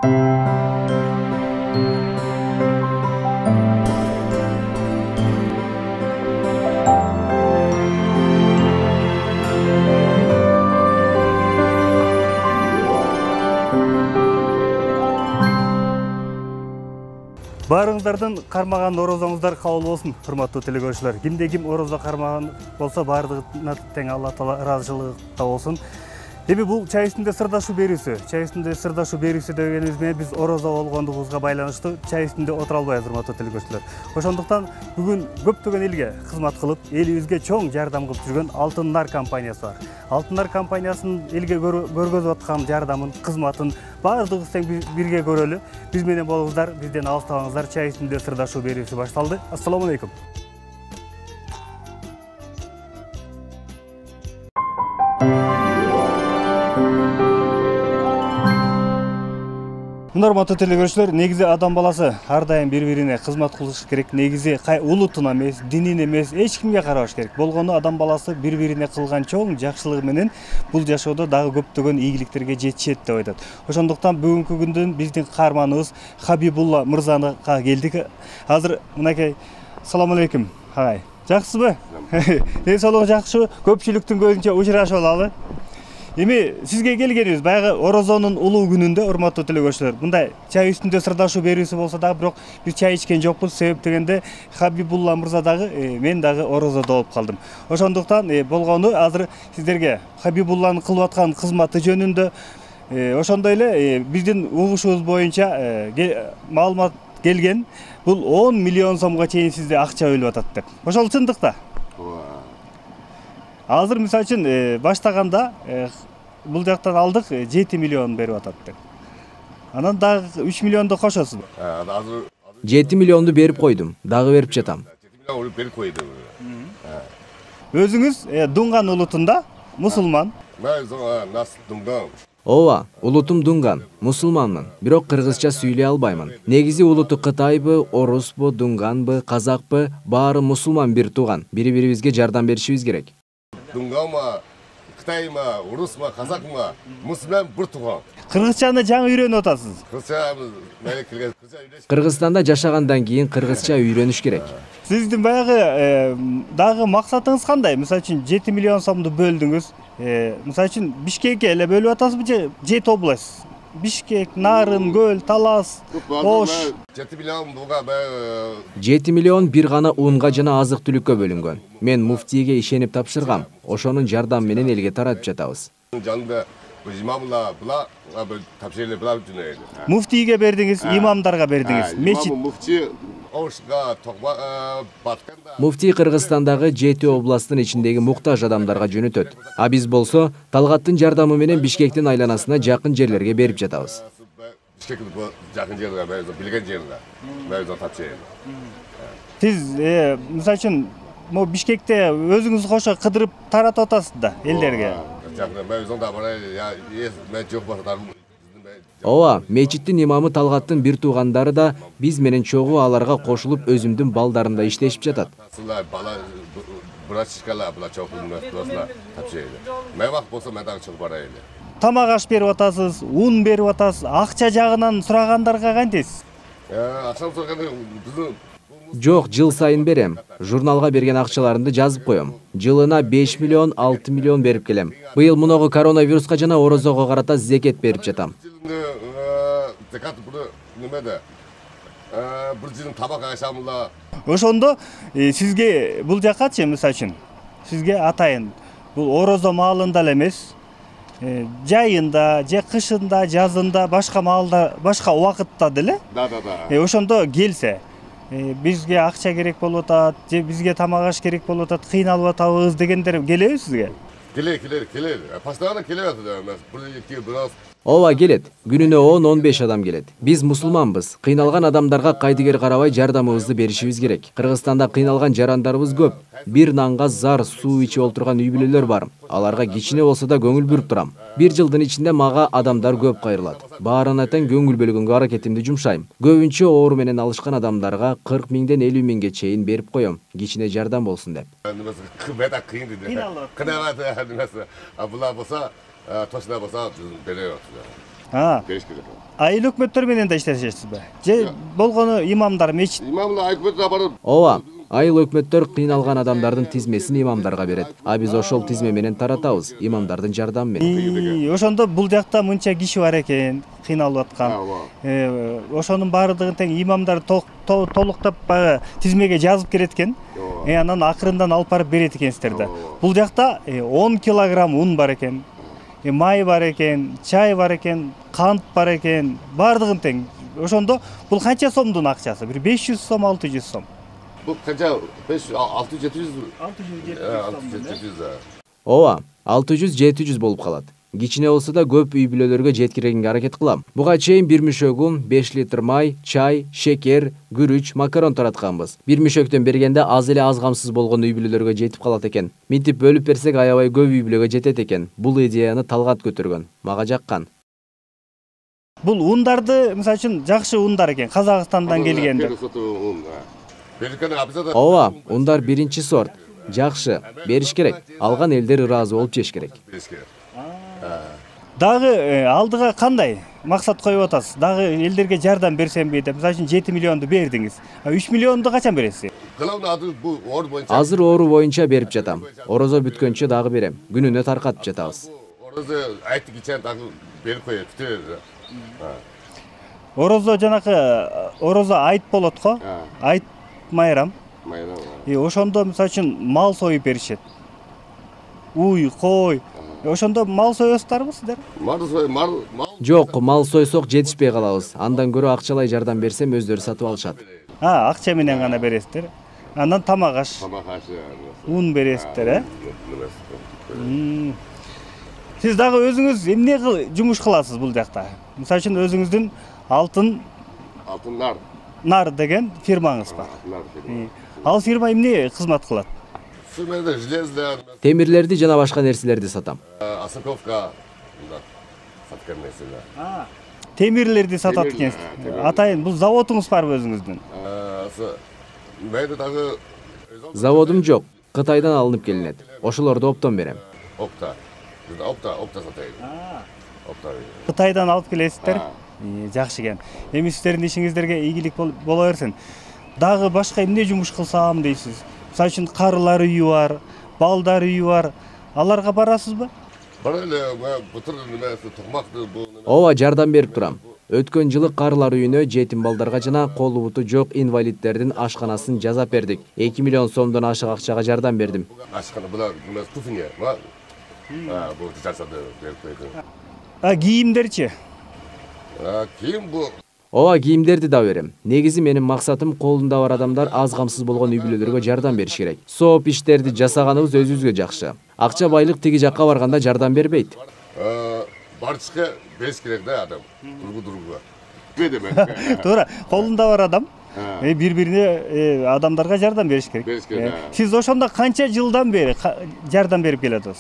Барыңыздардан кармаган орозоңуздар кабыл болсун, урматтуу телекөрүүчүлөр. Кимде ким орозо кармаган болсо, бардыгына тең Алла Таала ыраазычылыкта болсун. Эми бул чай үстүндө сырдашу берүүсү. Чай үстүндө сырдашу берүүсү дегенибиз менен биз орозо болгондугубузга байланыштуу чай үстүндө отура албайбыз, урматтуу телекөрүүчүлөр. Ошондуктан бүгүн көптөгөн элге кызмат кылып, элибизге чоң жардам кылып жүргөн Алтын Нар компаниясы бар. Алтын Нар компаниясынын элге көргөзүп аткан жардамын, кызматын баардыгыбыз тең бирге көрөлү. Биз менен болуңуздар, бизден алыстабаңыздар. Чай үстүндө сырдашу берүүсү башталды. Ассаламу алейкум. Урматтуу телекөрүүчүлөр, негизи адам баласы ар дайым бири-бирине кызмат кылыш керек. Негизи улутуна эмес, динине эмес, эч кимге карабаш керек. Болгону адам баласы бири-бирине кылган чоң жакшылыгы менен бул жашоодо дагы көптөгөн ийгиликтерге жетишет деп айтат. Ошондуктан бүгүнкү күндүн биздин каарманыбыз Хабибулла мырзага келдик. Азыр мынакей, салам алейкум. Агай, жакшысызбы? Ден соолугуңуз жакшыбы? Көпчүлүктүн көзүнчө учурашып алалы. Эми сизге келгенибиз баягы орозонун улуу күнүндө, урматтуу телекөрүүчүлөр, мындай чай үстүндө сырдашуу берүүсү болсо дагы, бирок биз чай ичкен жокпуз. Себеп дегенде Хабибулла мырза дагы мен дагы орозодо болуп калдым. Ошондуктан болгону азыр сиздерге Хабибулланын кылып аткан кызматы жөнүндө, ошондой эле биздин угушубуз боюнча маалымат келген. Бул 10 миллион сомго чейин сизде акча бөлүп атат деп. Ошол чындык да? Азыр мисалы үчүн баштаганда бул жактан алдык 7 миллион берип атат деп. Анан дагы 3 миллионду кошосузбу? 7 миллионду берип койдум, дагы берип жатам. 7 миллион берип койдум. Өзүңүз Дунган улутунда мусулман. Мен Дунган. Ооба, улутум Дунган, мусулманмын, бирок кыргызча сүйлөй албаймын. Негизи улуту Кытайбы, орусбу, Дунганбы, казакпы, баары мусулман бир тууган. Бири-бирибизге жардам беришибиз керек. Дунганма, Кытайма, орусма, казакма, мусулман бир тууган. Кыргызчаны жаңы үйрөнүп атасыз. Кыргызстанда жашагандан кийин кыргызча үйрөнүш керек. Сиздин баягы дагы максатыңыз кандай? Мисалы үчүн 7 миллион сомду бөлдүңүз. Мисалы үчүн Бишкекке эле бөлүп атасызбы же Жет область? Бишкек, Нарын, Көл, Талас, Ош. 7 миллион буга 7 миллион бир гана унга жана азык-түлүккө бөлүнгөн. Мен муфтийге ишенип тапшыргам. Ошонун жардамы менен элге таратып жатабыз. Жанында имамла була тапшырылып була жүнөйдү. Муфтийге бердиңиз, имамдарга бердиңиз. Мечит. Муфтий Ошга токба батканда. Муфтий Кыргызстандагы 7 областтын ичиндеги муктаж адамдарга жөнөтөт. А биз болсо Талгаттын жардамы менен Бишкектин айланасына жакын жерлерге берип жатабыз. Бишкектин жакын жерлерге, билген жерлерге, мөзө тапшырылды. Сиз мисалы үчүн mo Bishkekte өзүңүз кошо кыдырып таратып атасыз да элдерге. Ооба, мечиттин имамы Талгаттын бир туугандары да биз менен чогуу аларга кошулуп өзүмдүн балдарымда иштешип жатат. Тамак аш берип атасыз, ун берип атасыз, акча жагынан сурагандарга кантесиз? Жок, жыл сайын берем. Журналга берген акчаларымды жазып коем. Жылына 5 миллион, 6 миллион берип келем. Быйыл муногу коронавируска жана орозого карата зекет берип жатам. Ошондо сизге бул жакачы мисалы үчүн сизге атайын бул орозо маалында эле эмес, жайында, же кышында, жазында, башка маалда, башка убакытта деле. Ошондо келсе, бизге акча керек болуп атат, же бизге тамак аш керек болуп атат, кыйналып атабыз дегендер келеби сизге? Келер. Постоянно келип атат. Ооба, келет. Күнүнө 10-15 адам келет. Биз мусулманбыз. Кыйналган адамдарга кайдыгер карабай жардамыбызды беришибиз керек. Кыргызстанда кыйналган жарандарыбыз көп. Бир нанга зар суу ичип олтурган үй бүлөлөр бар. Аларга кичине болсо да көңүл бүрүп турам. Бир жылдын ичинде мага адамдар көп кайрылат. Баарына тең көңүл бөлгөнгө аракетимди жумшайм. Көбүнчө оору менен алышкан адамдарга 40 миңден 50 миңге чейин берип коем. Кичине жардам болсун деп. бериш керек. Айыл өкмөттөр менен да иштешесизби? Же болгону имамдар мечит? Имамла айкмет барып. Ооба, айыл өкмөттөр кыйналган адамдардын тизмесин имамдарга берет. А биз ошол тизме менен таратабыз, имамдардын жардамы менен. Ошондо бул жакта мынча киши бар экен, кыйналып аткан. Ошонун баардыгын тең имамдар толуктап баягы тизмеге жазып келет экен. Анан акырындан алып барып берет экенсиздер да. Бул жакта 10 килограмм un бар экен. Май бар экен, чай бар экен, кант бар экен, баардыгын тең. Ошондо бул канча сомдун акчасы? Бир 500 сом, 600 сом. Bu kanca 500 600 700 Ооба, 600-700 болуп калат. Кичине болсо да көп үй бүлөлөргө жеткиргенге аракет кылам. Буга чейин бир мүшөк un, 5 литр май, чай, шекер, күрүч, макарон таратканбыз. Бир мүшөктөн бергенде аз эле азгамсыз болгон үй бүлөлөргө жетип калат экен. Минтип бөлүп берсек аябай көп үй бүлөгө жетет экен. Бул идеяны Талгат көтөргөн. Мага жаккан. Бул ундарды, мисалы үчүн, жакшы ундар экен, Казакстандан келгендер. Ооба, ундар биринчи сорт. Жакшы, бериш керек. Алган элдер ыраазы болуп жеш керек. Дагы алдыга кандай максат коюп атасыз? Дагы элдерге жардам берсемби деп, мисалы үчүн 7 миллионду бердиңиз. 3 миллионду качан бересиз? Азыр оору боюнча берип жатам. Орозо бүткөнчө дагы берем. Күнүнө таркатып жатабыз. Орозо айтты кичен дагы берип коет, күтөбүз. Орозо жанакы орозо айт болот го. Айт майрам. Ошондо мисалы үчүн мал союп беришет. Уй, кой. Ошондо мал соёсуздарбы сиздер? Жок, мал сойсок жетишпей калабыз. Андан көрө акчалай жардам берсем өздөрү сатып алышат. Акча менен гана бересиздер. Андан тамак аш. Un бересиздер, Сиз дагы өзүңүз эмне жумуш кыласыз бул жакта? Мисалы үчүн өзүңүздүн алтын нар деген фирмаңыз бар. Ал фирма эмне кызмат кылат? Темирлерди жана башка нерселерди сатам. Осаковка. Темирлерди сатат экенсиз. Атайын, бул заводуңуз барбы өзүңүздүн? Заводум жок, Кытайдан алынып келинет. Ошолорду оптон берем. Опта сатайын. Кытайдан алып келесиздер? Жакшы экен. Эми сиздердин ишиңиздерге ийгилик боло берсин. Дагы башка эмне жумуш кылсам дейсиз? Мисалы үчүн карылар үйү бар, балдар үйү бар. Аларга барасызбы? Бара эле, бутур немеси токмакты бул. Ооба, жардам берип турам. Өткөн жылы карылар үйүнө жетим балдарга жана колу буту жок инвалидтердин ашканасын жасап бердик. 2 миллион сомдон ашык акчага жардам бердим. Ашкана булар немеси туфине, бул жасады берип койдум. Кийимдерчи? Кийим бул. Ооба, кийимдерди да берем. Негизи менин максатым колунда бар адамдар аз камсыз болгон үй бүлөлөргө жардам бериш керек. Сооп иштерди жасаганыбыз өзүбүзгө жакшы. Акча байлык тиги жакка барганда жардам бербейт. Барчыкка бериш керек да адам. Тургу. Туура, колунда бар адам бири-бирине адамдарга жардам бериш керек. Сиз ошондо канча жылдан бери жардам берип келатсыз?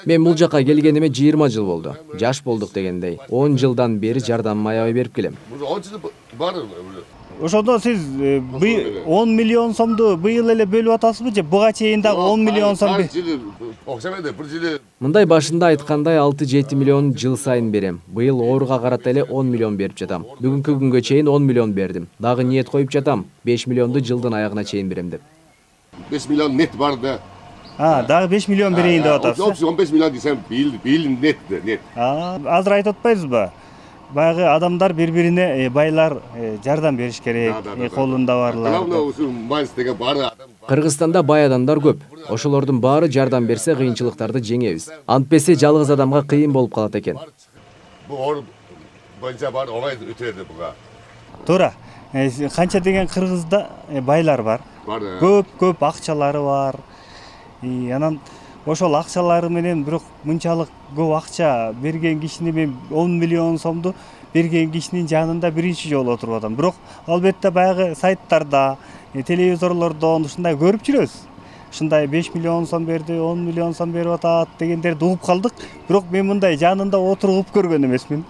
Мен бул жака келгениме 20 жыл болду. Жаш болдук дегендей. 10 жылдан бери жардам аябай берип келем. 10 жыл бар. Ошондо сиз 10 миллион сомду быйыл эле бөлүп атасызбы же буга чейин дагы 10 миллион сом? Окшобойт, бир жылы. Мындай башында айткандай 6-7 миллион жыл сайын берем. Быйыл ооруга карата эле 10 миллион берип жатам. Бүгүнкү күнгө чейин 10 миллион бердим. Дагы ниет коюп жатам. 5 миллионду жылдын аягына чейин берем деп. 5 миллион нет бар да. Дагы 5 миллион берейин деп атасыз. 15 миллион десем, бийил нет. Азыр айтып атпайсызбы? Баягы адамдар бири-бирине байлар жардам бериш керек, колунда барлар. Кыргызстанда бай адамдар көп. Ошолордун баары жардам берсе кыйынчылыктарды жеңебиз. Антпесе жалгыз адамга кыйын болуп калат экен. Бул оор боюнча бар, оңой өтөдү буга. Туура. Канча деген Кыргызда байлар бар. Көп акчалары бар. Анан ошол акчалары менен бирок мынчалык көп акча берген кишини мен 10 миллион сомду берген кишинин жанында биринчи жолу отуруп атам. Бирок албетте баягы сайттарда, телевизорлордон ушундай көрүп жүрөбүз. Ушундай 5 миллион сом берди, 10 миллион сом берип атат дегендерди угуп калдык. Бирок мен мындай жанында отуруп көргөн эмесмин.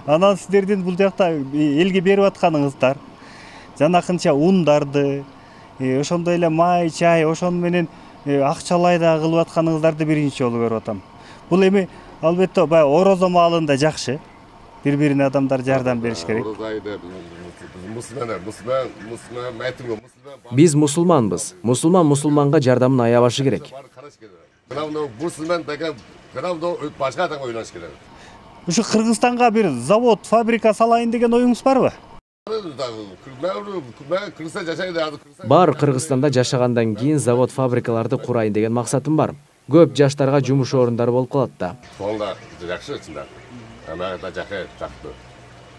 Анан сиздердин бул жакта элге берип атканыңыздар жанакынча ундарды, ошондой эле май, чай, ошону менен акчалай да кылып атканыңыздарды биринчи жолу көрүп атам. Бул эми Албетте баягы орозо маалында жакшы. Бири-бирине адамдар жардам бериш керек. Биз мусулманбыз. Мусулман мусулманга жардамын аябашы керек. Ушу Кыргызстанга бир завод, фабрика салайын деген оюңуз барбы? Бар, Кыргызстанда жашагандан кийин завод, фабрикаларды курайын деген максатым бар. Көп жаштарга жумуш орундары болуп калат да.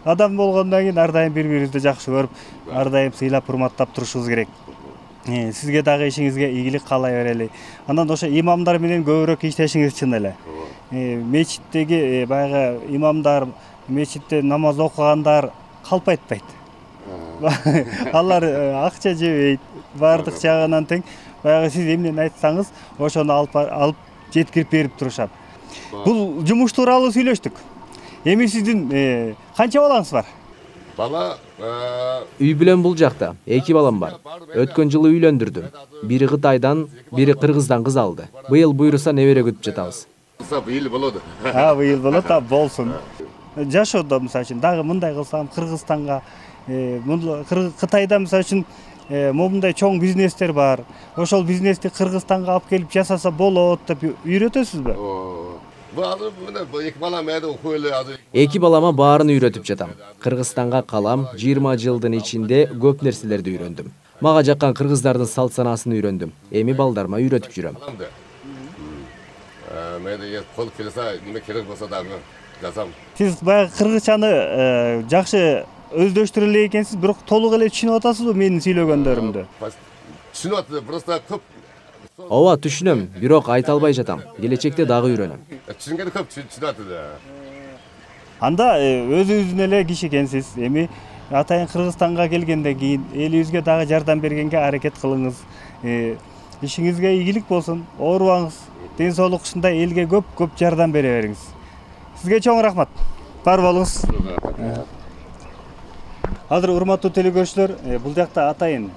Адам болгондон кийин ар дайым бири-бирибизди жакшы көрүп, ар дайым сыйлап, урматтап турушубуз керек. Сизге дагы ишиңизге ийгилик каалай берели. Анан ошо имамдар менен көбүрөөк иштешиңиз чын эле. Мечиттеги баягы имамдар, мечитте намаз окугандар калп айтпайт. Алар акча жебейт, бардык жагынан тең. Баягы сиз эмнени айтсаңыз, ошону алып жеткирип берип турушат. Бул жумуш тууралуу сүйлөштүк. Эми сиздин канча балаңыз бар? Бала Үй бүлөм бул жакта 2 балам бар. Өткөн жылы үйлөндүрдүм. Бири Кытайдан, бири Кыргыздан кыз алды. Быйыл буйруса небере күтүп жатабыз. быйыл болот. Быйыл болот, болсун. Жашоодо мисалы үчүн дагы мындай кылсам Кыргызстанга, Кытайда мисалы үчүн момундай чоң бизнестер бар. Ошол бизнести Кыргызстанга алып келип жасаса болот деп үйрөтөсүзбү? Эки балама баарын үйрөтүп жатам. Кыргызстанга калам, 20 жылдын ичинде көп нерселерди үйрөндүм. Мага жаккан кыргыздардын салт санаасын үйрөндүм. Эми балдарыма үйрөтүп жүрөм. Кол келсе, неме керек болсо дагы жазам. Сиз баягы кыргызчаны жакшы өздөштүрө эле экенсиз, бирок толук эле түшүнүп атасызбы менин сүйлөгөндөрүмдү? Түшүнүп атты, просто көп. Ооба, түшүнөм, бирок айта албай жатам. Келечекте дагы үйрөнөм. Түшүнгөнү көп түшүнүп атты. Анда өзүңүздүн эле киши экенсиз. Эми атайын Кыргызстанга келгенден кийин элибизге дагы жардам бергенге аракет кылыңыз. Ишиңизге ийгилик болсун, оорубаңыз. Ден соолук ушундай элге көп жардам бере бериңиз. Сизге чоң рахмат. Бар болуңуз. Азыр урматтуу телекөрүүчүлөр, бул жакта атайын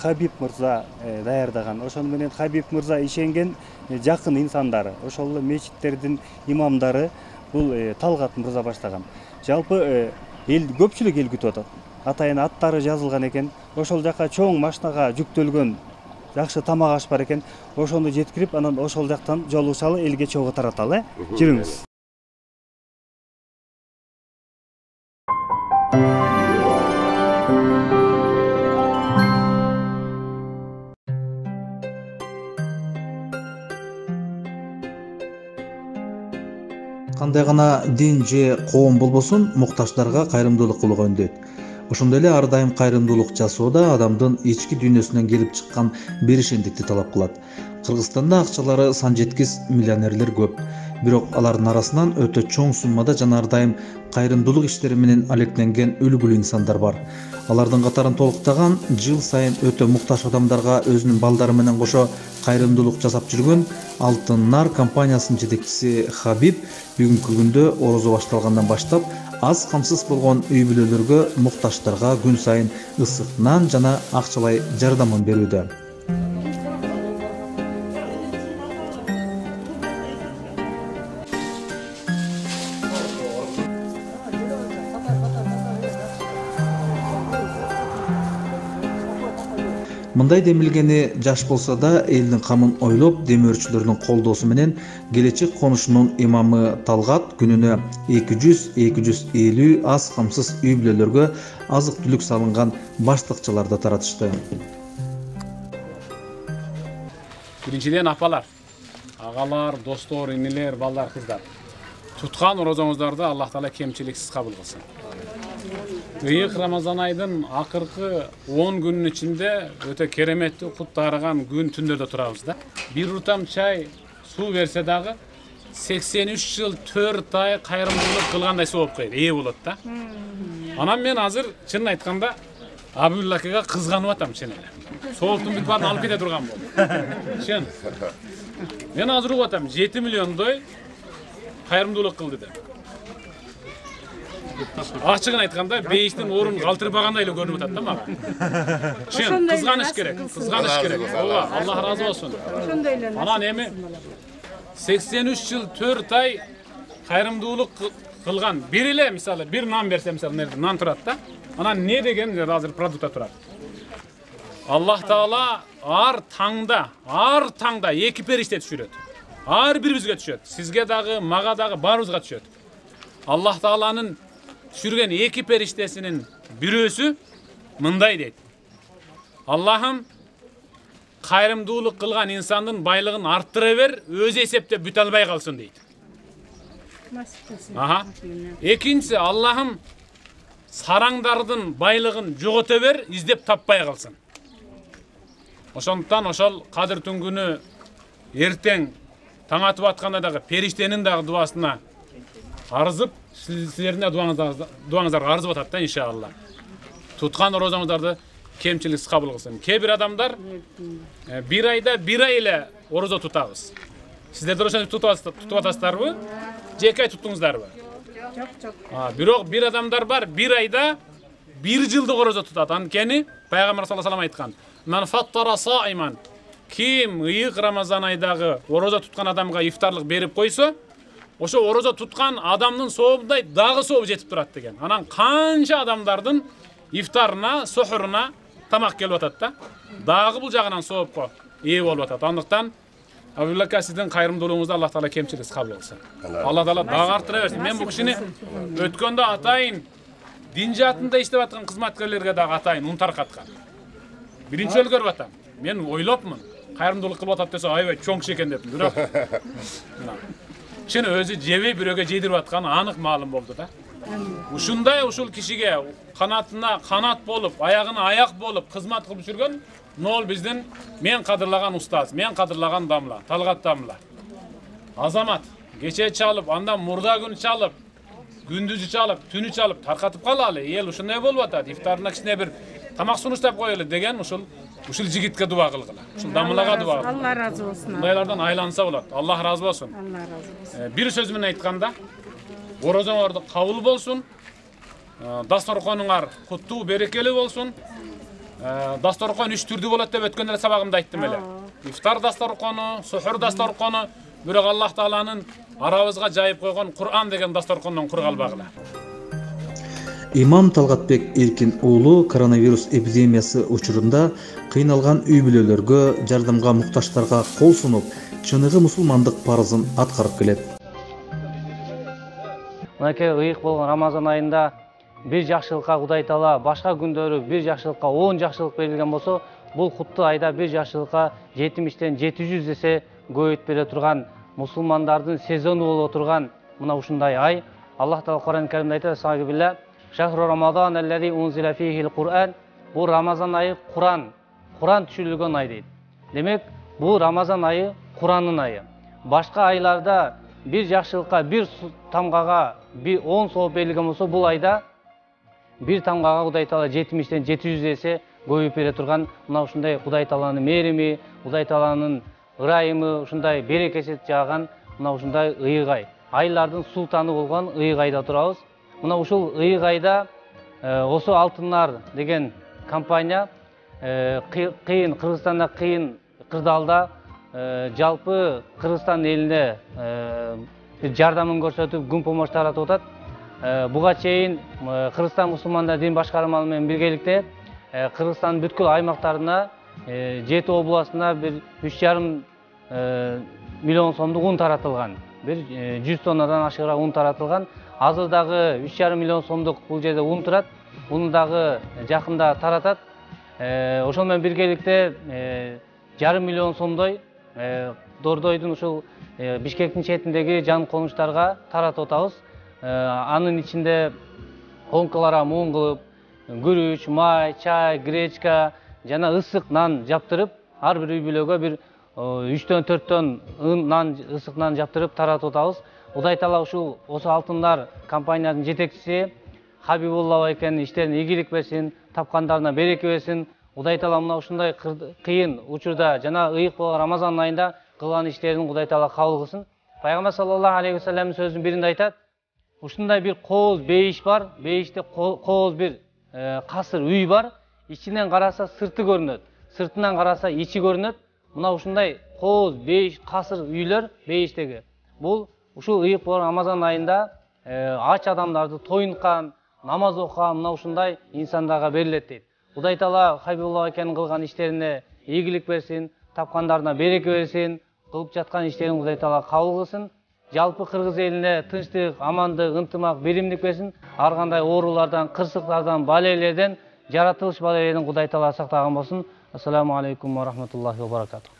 Хабиб мырза даярдаган, ошону менен Хабиб мырза ишенген жакын инсандары, ошол эле мечиттердин имамдары бул Талгат мырза баштаган. Жалпы көпчүлүк эл күтүп атат. Атайын аттары жазылган экен. Ошол жака чоң машинага жүктөлгөн жакшы тамак аш бар экен. Ошону жеткирип, анан ошол жактан жолугушалы элге чогуу тараталы. Жүрүңүз. Кандай гана дин же коом болбосун, муктаждарга кайрымдуулук кылууга үндөйт. Ошондой эле ар дайым кайрымдуулук жасоо да адамдын ички дүйнөсүнөн келип чыккан беришендикти талап кылат. Кыргызстанда акчалары сан жеткис миллионерлер көп. Бирок алардын арасынан өтө чоң суммада жана ар дайым кайрымдуулук иштери менен алектенген үлгүлүү инсандар бар. Алардын катарын толуктаган жыл сайын өтө муктаж адамдарга өзүнүн балдары менен кошо кайрымдуулук жасап жүргөн Алтын Нар компаниясынын жетекчиси Хабиб бүгүнкү күндө орозо башталгандан баштап аз камсыз болгон үй бүлөлөргө муктаждарга күн сайын ысык нан жана акчалай жардамын берүүдө. Мындай демилгени жаш болсо да элдин камын ойлоп, демөөрчүлөрдүн колдоосу менен келечек конушунун имамы Талгат күнүнө 200-250 аз камсыз үй бүлөлөргө азык түлүк салынган баштыкчаларды таратышты. Биринчиден апалар, агалар, достор, инелер, балдар, кыздар. Туткан орозоңуздарды Аллах Таала кемчиликсиз кабыл кылсын. Ыйык Рамазан айдын акыркы 10 күнүнүн ичинде өтө кереметтүү куттарган күн түндөрдө турабыз да. Бир утам чай, суу берсе дагы 83 жыл 4 ай кайрымдуулук кылгандай болуп кайт, болот да. Анан мен азыр чынын айтканда Абдулла акага кызганып атам чын эле. Соолтун бүт баарын алып кете турган болду. Чын. Мен азыр угуп атам 7 миллиондой кайрымдуулук кылды деп. Ачыгын айтканда бейиштин орун калтырбагандай эле көрүнүп атат да мага. Чын, кызганыш керек, кызганыш керек. Ооба, Аллах разы болсун. Анан эми 83 жыл 4 ай кайрымдуулук кылган бир эле мисалы бир нан берсе, мисалы нан турат да. Анан не деген азыр продукта турат. Аллах Таала ар таңда эки периште түшүрөт. Ар бирибизге түшөт. Сизге дагы, мага дагы, баарыбызга түшөт. Аллах Тааланын түшүргөн эки периштесинин бирөөсү мындай дейт. Аллахым кайрымдуулук кылган инсандын байлыгын арттыра бер, өзү эсептеп бүтө албай калсын дейт. Экинчиси, Аллахым сараңдардын байлыгын жогото бер, издеп таппай калсын. Ошондуктан ошол кадыр түнгүнү эртең таң атып атканда дагы периштенин дагы дуасына арызып, силердин дуаңыздарга арызып атат да иншалла. Туткан орозоңуздарды кемчиликсиз кабыл кылсын. Кээ бир адамдар бир айда бир ай эле орозо тутабыз. Сиздер ошентип тутуп атасыздарбы? Же эки ай туттуңуздарбы? Жок. Бирок бир адамдар бар, бир айда бир жылдык орозо тутат. Анткени Пайгамбар саллаллаху алейхи вассалам айткан: "Ман фаттара саиман", ким ыйык Рамазан айдагы орозо туткан адамга ифтарлык берип койсо, ошо орозо туткан адамдын сообундай дагы сообу жетип турат деген. Анан канча адамдардын ифтарына, сохуруна тамак келип атат да. Дагы бул жагынан соопко ээ болуп атат. Андыктан Абдуллака сиздин кайрымдуулугуңузду Аллах Таала кемчиликсиз кабыл кылсын. Аллах Таала дагы арттыра берсин. Мен бул кишини өткөндө атайын дин жаатында иштеп аткан кызматкерлерге дагы атайын ун таркаткан. Биринчи жолу көрүп атам. Мен ойлопмун, кайрымдуулук кылып атат десе, аябай чоң киши экен дептим. Бирок чын өзү жебей бирөөгө жейдирип атканы анык маалым болду да. Ушул кишиге канатына канат болуп, аягына аяк болуп кызмат кылып жүргөн нол биздин мен кадырлаган устаз, мен кадырлаган дамла, Талгат дамла. Азамат кече чалып, андан мурда күн чалып, күндүзү чалып, түнү чалып таркатып калалы. Эл ушундай болуп атат. Ифтарына кичине бир тамак сунуштап коелу деген ушул жигитке дуба кылгыла. Ушул дамлага дуба кылгыла. Алла разы болсун. Мындайлардан айланса болот. Аллах разы болсун. Алла разы болсун. Бир сөз менен айтканда, орозоңорду кабыл болсун. Дасторконуңар куттуу, берекелүү болсун. Дасторкон 3 түрдүү болот деп өткөн эле сабагымда айттым эле. Ифтар дасторкону, сухур дасторкону, бирок Аллах Тааланын арабызга жайып койгон Кур'ан деген дасторкондон курга албагыла. Имам Талгатбек Эркин уулу коронавирус эпидемиясы учурунда кыйналган үй бүлөлөргө, жардамга муктаждарга кол сунуп, чыныгы мусулмандык парызын аткарып келет. Мынакей ыйык болгон Рамазан айында бир жакшылыкка Кудай Таала башка күндөрү бир жакшылыкка 10 жакшылык берилген болсо, бул куттуу айда бир жакшылыкка 70-тен 700 эсе көбөйүп бере турган мусулмандардын сезону боло турган мына ушундай ай. Аллах Таала Кур'ан-ы Каримде айтат: "Сагыбилла, шахру Рамазан аллази унзила фихил Кур'ан". Бул Рамазан айы Кур'ан түшүрүлгөн ай дейт. Демек, бул Рамазан айы Кур'андын айы. Башка айларда бир жакшылыкка, бир тамгага 10 сооп берилген болсо, бул айда бир тамгага Кудай Таала 70-тен 700 эсе көбөйүп бере турган мына ушундай Кудай Тааланын мээрими, Кудай Тааланын ырайымы, ушундай берекеси жааган мына ушундай ыйык ай. Айлардын султаны болгон ыйык айда турабыз. Мына ушул ыйык айда Осо Алтыннар деген компания кыйын Кыргызстанда кыйын кырдаалда жалпы Кыргызстан элине жардамын көрсөтүп, күн помощь таратып атат. Буга чейин Кыргызстан мусулмандар дин башкармалары менен биргеликте Кыргызстандын бүткүл аймактарына 7 областына бир 3,5 миллион сомдук ун таратылган. Бир 100 тоннадан ашыгыраак ун таратылган. Азыр дагы 3,5 миллион сомдук бул жерде ун турат. Уну дагы жакында таратат. Ошол менен биргеликте 1,5 миллион сомдой Дордойдун ушул Бишкектин четиндеги жан конуштарга таратып атабыз. Анын ичинде онкаларга муун кылып, күрүч, май, чай, гречка жана ысык нан жаптырып, ар бир үй бүлөгө бир 3-төн 4төн нан, ысык нан жаптырып таратып атабыз. Кудай Таала ушул Осо Алтындар компаниянын жетекчиси Хабибулла байкенин иштерине ийгилик берсин, тапкандарына береке берсин. Кудай Таала мына ушундай кыйын учурда жана ыйык болгон Рамазан айында кылган иштерин Кудай Таала кабыл кылсын. Пайгамбар саллаллаху алейхи вассаламдын сөзүнүн биринде айтат: ушундай бир кооз бейиш бар, бейиште кооз бир касыр үй бар, ичинен караса сырты көрүнөт, сыртынан караса ичи көрүнөт. Мына ушундай кооз бейиш касыр үйлөр бейиштеги. Бул ушул ыйык болгон Рамазан айында ач адамдарды тоюнткан, намаз окуган мына ушундай инсандарға берилет дейт. Кудай Таала Хабибулла акенин кылган иштерине ийгилик берсин, тапкандарына береке берсин, кылып жаткан иштерин Кудай Таала кабыл кылсын. Жалпы кыргыз элине тынчтык, амандык, ынтымак, биримдик берсин. Ар кандай оорулардан, кырсыктардан, балелерден, жаратылыш балелерден Кудай Таала сактаган болсун. Ассаламу алейкум ва рахматуллахи ва баракатух.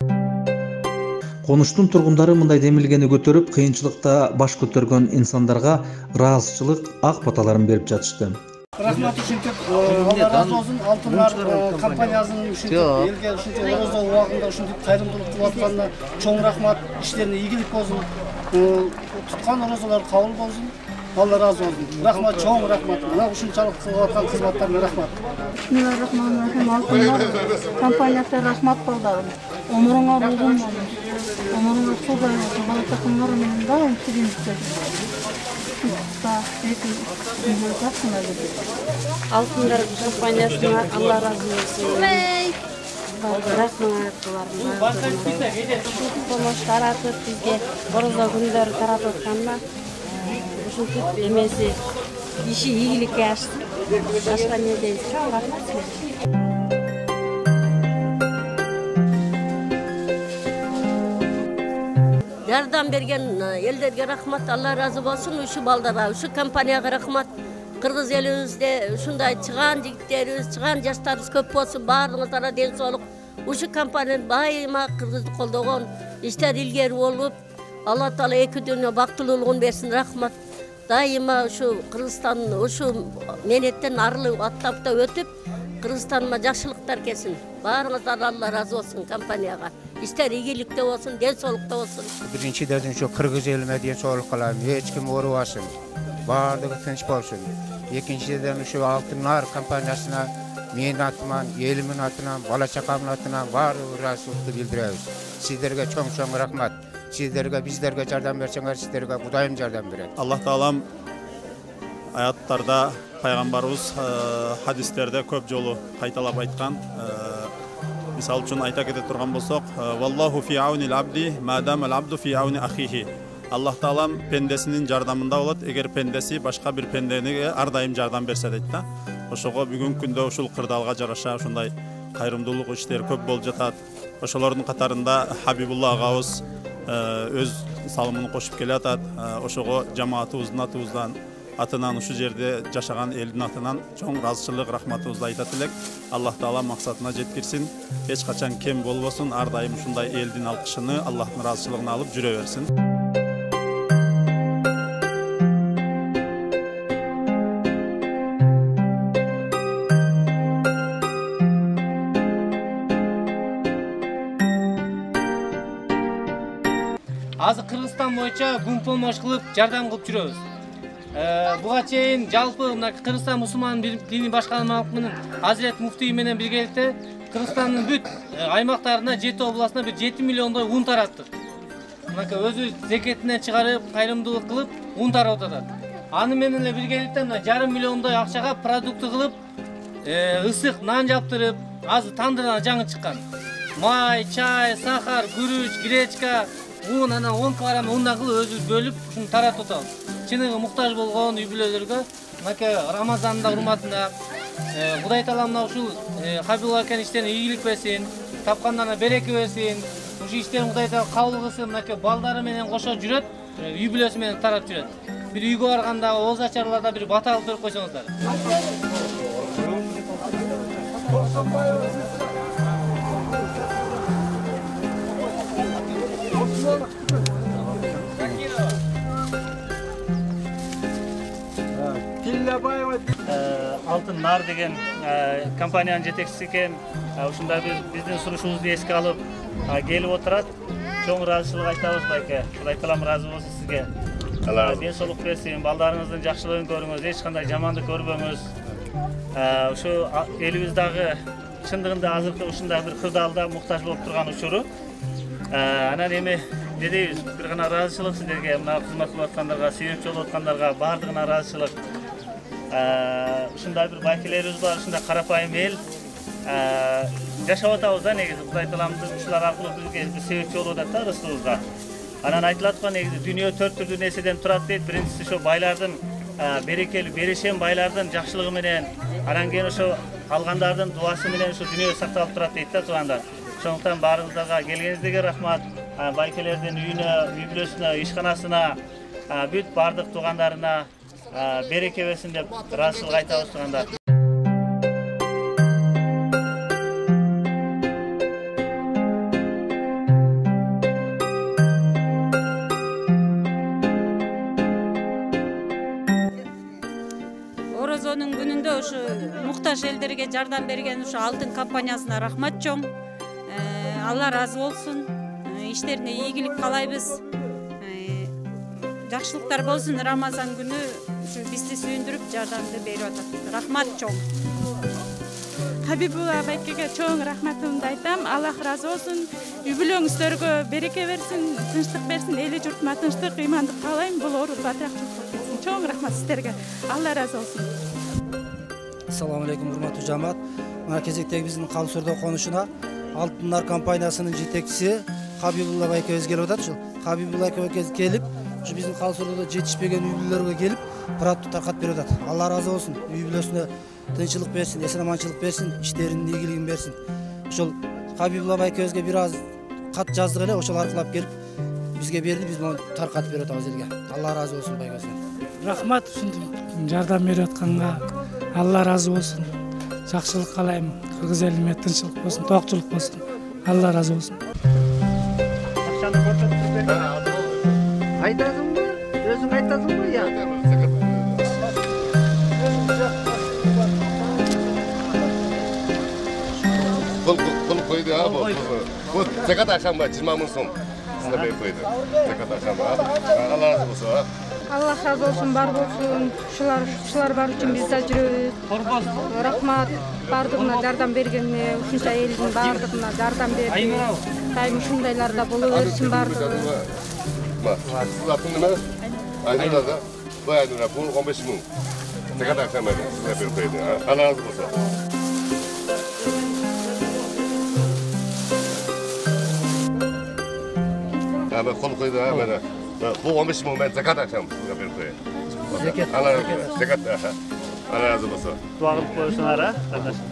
Конуштун тургундары мындай демилгени көтөрүп, кыйынчылыкта баш көтөргөн инсандарга ыраазычылык ак баталарын берип жатышты. Рахмат ушинтип, Алла разы болсун, Алтыннар компаниясынын ушинтип элге ушинтип орозо убагында ушинтип кайрымдуулук кылып атканына чоң рахмат, иштерине ийгилик болсун, туткан орозолор кабыл болсун. Алла разы болсун. Рахмат, чоң рахмат. Мына ушунчалык кылып аткан кызматтарына рахмат. Бисмиллахиррахманиррахим. Алтыннар компаниясына рахмат балдарым. Өмүрүңөр uzun болсун. Өмүрүңөр сулдай болсун. Бала чакаңар менен дайым тиринчте. Алтындар компаниясына Алла разы болсун. Рахмат буларга. Помощь таратып бизге орозо күндөрү таратып атканда ушинтип эмеси иши ийгиликке ашты. Башка эмне дейт? Рахмат. Жардам берген элдерге рахмат, Алла разы болсун. Ушу балдарга, ушу компанияга рахмат. Кыргыз элибизде ушундай чыган жигиттерибиз, чыган жаштарыбыз көп болсун. Баарыңыздарга ден соолук. Ушу компания байыма кыргызды колдогон, иштер илгери болуп, Алла Таала эки дүйнө бактылуулугун берсин. Рахмат. Дайыма ушу Кыргызстан ушу менеттен арылып аттапта өтүп, Кыргызстаныма жакшылыктар келсин. Баарыңыздарга Алла разы болсун компанияга. İşler iyilikte olsun, den soğukta olsun. Birincilerden şu Kırgız elime den soğuk kalayım, hiç kim uğraşsın, bardığı tinç bolsun. İkinciden şu Altınlar kampanyasına, menin atıman, elimin atından, bala çakamın atından bardığı razılıkты bildiremiz. Sizlerge çoğun rahmat, sizlerge bizlerge yardım verseler, sizlerge Kudayım yardım verir. Allah Taalam ayatlarda, Peygamberimiz hadislerde köp jolu kaytalap aytkan. Misal üçün ayta kete turgan bolsok, vallahu fi aunil abdi, madamel abdu fi auni ahihi. Allah Taalam pendesinin jardamında bolat, eger pendesi başka bir pendeniге ardayım jardam berse deyt da. Oşogo бүгүнкү күндө ушул кырдаалга жараша ушундай кайрымдуулук иштер көп болуп жатат. Ошолордун катарында Хабибулла агабыз өз салымын кошуп келе атат. Ошого жамаатыбыздын атыбыздан атынан ушу жерде жашаган элдин атынан чоң разычылык рахматыбызды айтат элек. Аллах Таала максатына жеткирсин. Эч качан кем болбосун. Ар дайым ушундай элдин алкышыны, Аллахтын разычылыгын алып жүрө берсин. Азыр Кыргызстан боюнча күн помощь кылып, жардам кылып жүрөбүз. Буга чейин жалпы мына Кыргызстан мусулман дини башкармалык менен Азирет муфтий менен биргеликте Кыргызстандын бүт аймактарына 7 областына бир 7 миллиондой ун тараттык. Мынакы өзү зекетинен чыгарып, кайрымдуулук кылып, ун таратып атат. Аны менен эле биргеликте мына 1,5 миллиондой акчага продукты кылып, ысык нан жаптырып, азыр тандырдан жаңы чыккан. Май, чай, сахар, күрүч, гречка, un, ana 10 килограмм ундан кылып өзүбүз бөлүп, ушуну таратып атабыз. Чыныгы муктаж болгон үй-бүлөлөргө мынакей Рамазандын урматына Кудай Таала мына ушул Хабибулла акен иштерине ийгилик берсин, тапкандарына береке берсин. Ушу иштерин Кудай Таала кабыл кылсын, мынакей балдары менен кошо жүрөт, үй-бүлөсү менен таратып жүрөт. Бир үйгө барганда, ооз ачарларда бир бата алып берип койсоңуздар. Алтыннар деген компаниянын жетекчиси экен. Ушундай биздин сурушубузду эске алып келип отурат. Чоң ыраазычылык айтабыз байке. Кудай Таалам ыраазы болсун сизге. Ден соолук берсин, балдарыңыздын жакшылыгын көрүңүз, эч кандай жамандык көрбөңүз. Ушу элибиздагы чындыгында азыркы ушундай бир кырдаалда муктаж болуп турган учуру. Анан эми не дейбиз? Бир гана ыраазычылык сиздерге, мына кызмат кылып аткандарга, себепчи болуп аткандарга баардыгына ыраазычылык. Ушундай бир байкелерибиз бар, ушундай карапайым эл жашап атабыз да негизи. Кудай Тааламдын ушулар аркылуу бизге себепчи болуп атат да рызкыбызга. Анан айтылып аткан негизи дүйнө 4 түрдүү нерседен турат дейт. Биринчиси ошо байлардын берекелүү, берешен байлардын жакшылыгы менен, анан кийин ошо калгандардын дуасы менен ошо дүйнө сакталып турат дейт да туугандар. Ошондуктан баарыңыздарга келгениңиздерге рахмат. Байкелердин үйүнө, үй бүлөсүнө, ишканасына, бүт бардык туугандарына береке берсин деп ыраазычылык айтабыз туугандар. Орозонун күнүндө ушу муктаж элдерге жардам берген ушу Алтын компаниясына рахмат чоң. Алла разы болсун. Иштерине ийгилик каалайбыз. Жакшылыктар болсун. Рамазан күнү ушу бизди сүйүндүрүп жардамды берип атат. Рахмат чоң. Хабибулла байкеге чоң рахматымды айтам. Аллах разы болсун. Үй бүлөңүздөргө береке берсин, тынчтык берсин, эли журтума тынчтык, ыймандык каалайм. Бул ооруп батыракчылык берсин. Чоң рахмат сиздерге. Алла разы болсун. Assalamu alaikum урматтуу жамаат. Мына кезектеги биздин Калсурдо конушуна Алтыннар компаниясынын жетекчиси Хабибулла байкебиз келип атат. Ушул Хабибулла байкебиз келип, ушу биздин Калсурдо жетишпеген үй бүлөлөргө келип, пыраттуу таркатып берип атат. Алла разы болсун. Үй бүлөсүнө тынччылык берсин, эсен-аманчылык берсин, иштеринин ийгилигин берсин. Ошол Хабибулла байкебизге бир аз кат жаздык эле, ошол аркылап келип бизге берди, биз муну таркатып берип атабыз элге. Алла разы болсун байкебизге. Рахмат ушинтип жардам берип атканга. Алла разы болсун. Жакшылык каалайм. Кыргыз элиме тынччылык болсун, тоокчулук болсун. Алла разы болсун. Айтасыңбы? Өзүң айтасыңбы? Я. Кол койду а бу. Бу закат акшамга 20 миң сом. Сизге берип койду. Закат акшамга. Алла разы болсун. Аллах разы болсун, бар болсун. Ушулар бар үчүн биз да жүрөбүз. Рахмат бардыгына жардам бергенине, ушунча элдин бардыгына жардам берди. Дайым ушундайлар да боло берсин бардыгы. Siz atın nime? Aynur'a da. Bu Aynur'a bu 15 ming. Ne kadar akşam edin? Size bir koydu. Allah razı olsun. Ben kol koydu ha bana. Bu 15 ming ben zekat akşam size bir koydu. Zekat. Allah razı olsun. Zekat. Allah razı olsun. Dua kılıp koysunlar ha kardeşim.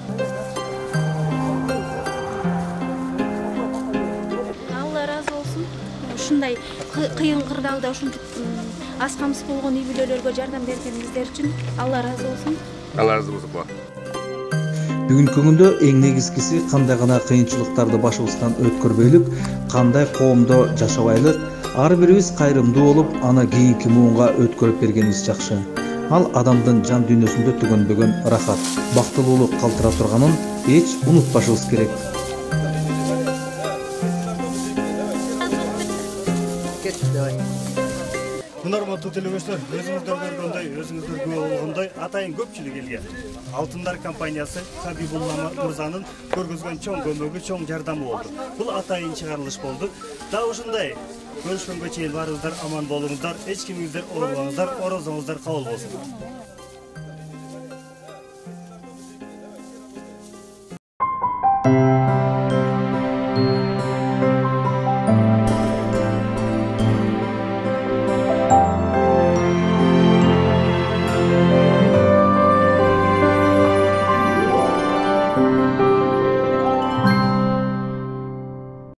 Ушундай кыйын кырдаалда ушинтип аз камсыз болгон үй бүлөлөргө жардам бергениңиздер үчүн Алла разы болсун. Allah razı olsun. Бүгүнкү күндө эң негизгиси кандай гана кыйынчылыктарды башыбыздан өткөрбөйлүк, кандай коомдо жашабайлык, ар бирибиз кайрымдуу болуп, аны кийинки муунга өткөрүп бергенибиз жакшы. Ал адамдын жан дүйнөсүндө түгөнбөгөн рахат, бактылуулук калтыра турганын эч унутпашыбыз керек. Урматтуу телегөчтөр, өзүңүздөр көргөндөй, өзүңүздөр күбө болгондой атайын көпчүлүк элге Алтындар компаниясы Хабибулла мырзанын көргөзгөн чоң көмөгү, чоң жардамы болду. Бул атайын чыгарылыш болду. Да ушундай көрүшкөнгө чейин баарыңыздар аман болуңуздар, эч кимиңиздер оорубаңыздар, орозоңуздар кабыл болсун.